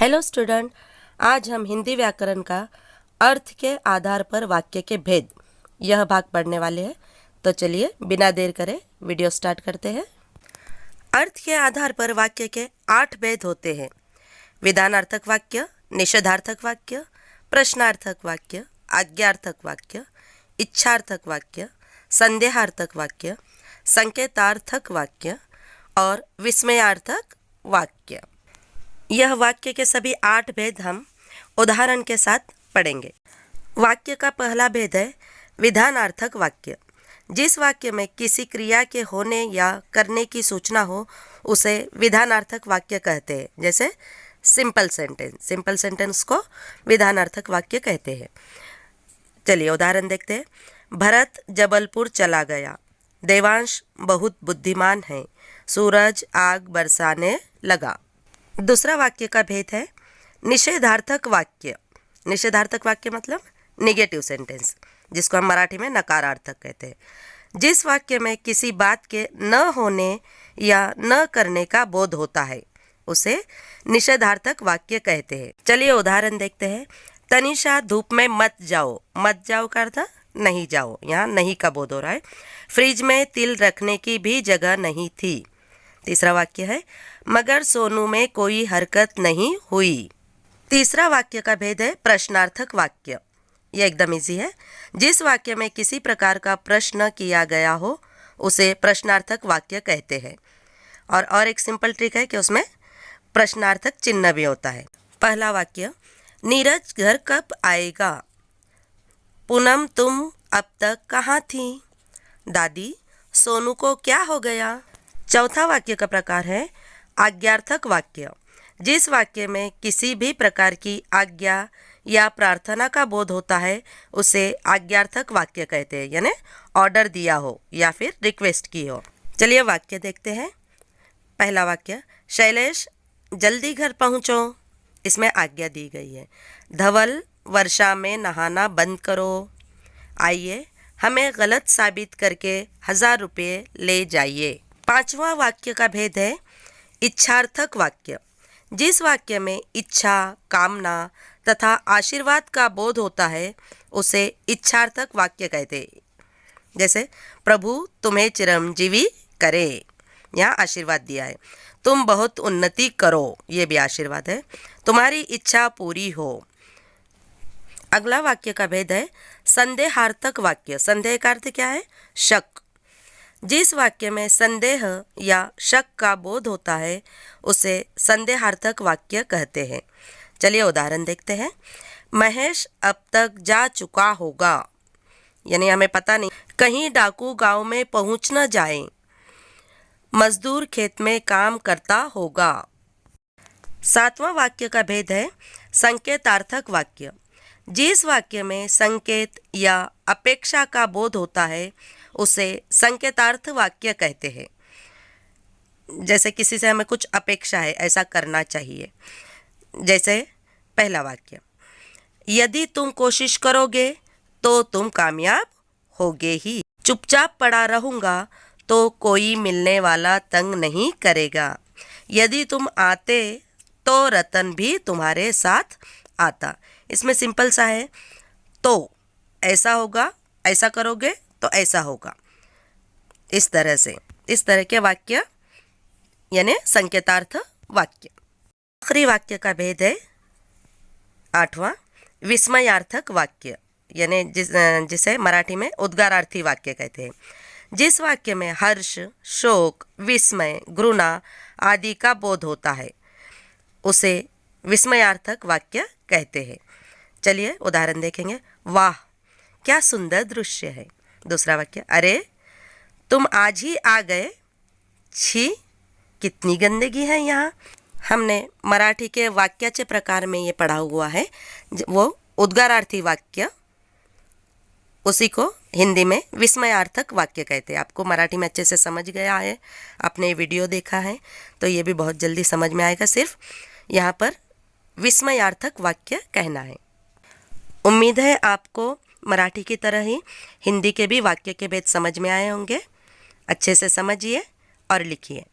Hello student, आज हम हिंदी व्याकरण का अर्थ के आधार पर वाक्य के भेद यह भाग पढ़ने वाले हैं। तो चलिए बिना देर करे वीडियो स्टार्ट करते हैं। अर्थ के आधार पर वाक्य के 8 भेद होते हैं। विधानार्थक वाक्य, निषेधार्थक वाक्य, प्रश्नार्थक वाक्य, आज्ञार्थक वाक्य, इच्छार्थक वाक्य, संदेहार्थक वाक्य, संकेतार्थक वाक्य और विस्मयार्थक वाक्य। यह वाक्य के सभी 8 भेद हम उदाहरण के साथ पढ़ेंगे। वाक्य का पहला भेद है विधानार्थक वाक्य। जिस वाक्य में किसी क्रिया के होने या करने की सूचना हो उसे विधानार्थक वाक्य कहते हैं। जैसे सिंपल सेंटेंस को विधानार्थक वाक्य कहते हैं। चलिए उदाहरण देखते हैं। भरत जबलपुर चला गया। देवांश बहुत बुद्धिमान है। सूरज आग बरसाने लगा। दूसरा वाक्य का भेद है निषेधार्थक वाक्य। निषेधार्थक वाक्य मतलब नेगेटिव सेंटेंस, जिसको हम मराठी में नकारार्थक कहते हैं। जिस वाक्य में किसी बात के न होने या न करने का बोध होता है उसे निषेधार्थक वाक्य कहते हैं। चलिए उदाहरण देखते हैं। तनिषा धूप में मत जाओ। मत जाओ का अर्थ नहीं जाओ, यहाँ नहीं का बोध हो रहा है। फ्रिज में तिल रखने की भी जगह नहीं थी। तीसरा वाक्य है मगर सोनू में कोई हरकत नहीं हुई। तीसरा वाक्य का भेद है प्रश्नार्थक वाक्य। यह एकदम इजी है। जिस वाक्य में किसी प्रकार का प्रश्न किया गया हो उसे प्रश्नार्थक वाक्य कहते हैं। और एक सिंपल ट्रिक है कि उसमें प्रश्नार्थक चिन्ह भी होता है। पहला वाक्य, नीरज घर कब आएगा? पूनम तुम अब तक कहाँ थी? दादी सोनू को क्या हो गया? चौथा वाक्य का प्रकार है आज्ञार्थक वाक्य। जिस वाक्य में किसी भी प्रकार की आज्ञा या प्रार्थना का बोध होता है उसे आज्ञार्थक वाक्य कहते हैं, यानी ऑर्डर दिया हो या फिर रिक्वेस्ट की हो। चलिए वाक्य देखते हैं। पहला वाक्य, शैलेश जल्दी घर पहुँचो। इसमें आज्ञा दी गई है। धवल वर्षा में नहाना बंद करो। आइए हमें गलत साबित करके 1000 रुपये ले जाइए। पांचवा वाक्य का भेद है इच्छार्थक वाक्य। जिस वाक्य में इच्छा, कामना तथा आशीर्वाद का बोध होता है उसे इच्छार्थक वाक्य कहते हैं। जैसे प्रभु तुम्हें चिरंजीवी करे, यहाँ आशीर्वाद दिया है। तुम बहुत उन्नति करो, ये भी आशीर्वाद है। तुम्हारी इच्छा पूरी हो। अगला वाक्य का भेद है संदेहार्थक वाक्य। संदेह का अर्थ क्या है? शक। जिस वाक्य में संदेह या शक का बोध होता है उसे संदेहार्थक वाक्य कहते हैं। चलिए उदाहरण देखते हैं। महेश अब तक जा चुका होगा, यानी हमें पता नहीं, कहीं डाकू गांव में पहुंच न जाए। मजदूर खेत में काम करता होगा। सातवां वाक्य का भेद है संकेतार्थक वाक्य। जिस वाक्य में संकेत या अपेक्षा का बोध होता है उसे संकेतार्थ वाक्य कहते हैं। जैसे किसी से हमें कुछ अपेक्षा है, ऐसा करना चाहिए। जैसे पहला वाक्य, यदि तुम कोशिश करोगे तो तुम कामयाब होगे ही। चुपचाप पड़ा रहूँगा तो कोई मिलने वाला तंग नहीं करेगा। यदि तुम आते तो रतन भी तुम्हारे साथ आता। इसमें सिंपल सा है, तो ऐसा होगा, ऐसा करोगे तो ऐसा होगा। इस तरह के वाक्य यानी संकेतार्थ वाक्य। आखिरी वाक्य का भेद है 8वां, विस्मयार्थक वाक्य, यानी जिसे मराठी में उद्गारार्थी वाक्य कहते हैं। जिस वाक्य में हर्ष, शोक, विस्मय, घृणा आदि का बोध होता है उसे विस्मयार्थक वाक्य कहते हैं। चलिए उदाहरण देखेंगे। वाह क्या सुंदर दृश्य है। दूसरा वाक्य, अरे तुम आज ही आ गए। छी कितनी गंदगी है यहाँ। हमने मराठी के वाक्याचे प्रकार में ये पढ़ा हुआ है, वो उद्गारार्थी वाक्य, उसी को हिंदी में विस्मयार्थक वाक्य कहते हैं। आपको मराठी में अच्छे से समझ गया है, आपने वीडियो देखा है तो ये भी बहुत जल्दी समझ में आएगा। सिर्फ यहाँ पर विस्मयार्थक वाक्य कहना है। उम्मीद है आपको मराठी की तरह ही हिंदी के भी वाक्य के भेद समझ में आए होंगे। अच्छे से समझिए और लिखिए।